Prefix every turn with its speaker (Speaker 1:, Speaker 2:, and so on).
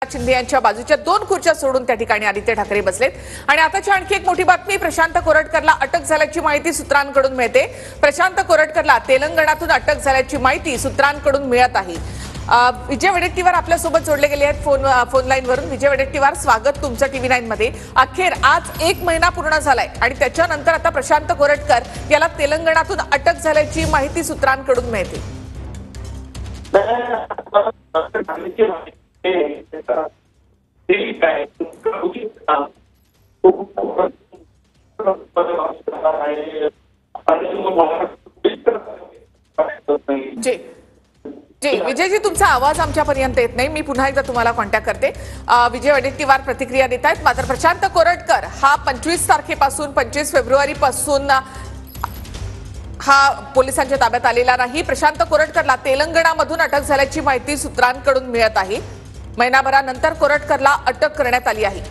Speaker 1: एकनाथ शिंदे यांच्या बाजूच्या 2 खुर्च्या सोडून त्या ठिकाणी आदित्य ठाकरे बसलेत। आणि आताची आणखी एक मोठी बातमी, प्रशांत कोरटकरला अटक झाल्याची माहिती सूत्रांकडून मिळते। प्रशांत कोरटकरला तेलंगणातून अटक झाल्याची माहिती सूत्रांकडून मिळत आहे। विजय वडेट्टीवार आपल्या सोबत जोडले गेले आहेत फोन लाईन वरून। विजय वडेट्टीवार, स्वागत तुमचं TV9 मध्ये। अखेर आज 1 महिना पूर्ण झालाय आणि त्याच्यानंतर आता प्रशांत कोरटकर याला तेलंगणातून अटक झाल्याची माहिती सूत्रांकडून मिळते। जी विजयजी, तुमचा आवाज आमच्यापर्यंत येत नाही, मी पुन्हा एकदा तुम्हाला कॉन्टॅक्ट करते। विजय वडेट्टीवार प्रतिक्रिया देत आहेत। मात्र प्रशांत कोरटकर हा 25 तारखेपासून 25 फेब्रुवारीपासून हा पोलिसांच्या ताब्यात आलेला नाही। प्रशांत कोरटकरला तेलंगणामधून अटक झाल्याची माहिती सूत्रांकडून मिळत आहे। महिनाभरानंतर कोरटकरला अटक करण्यात आली आहे।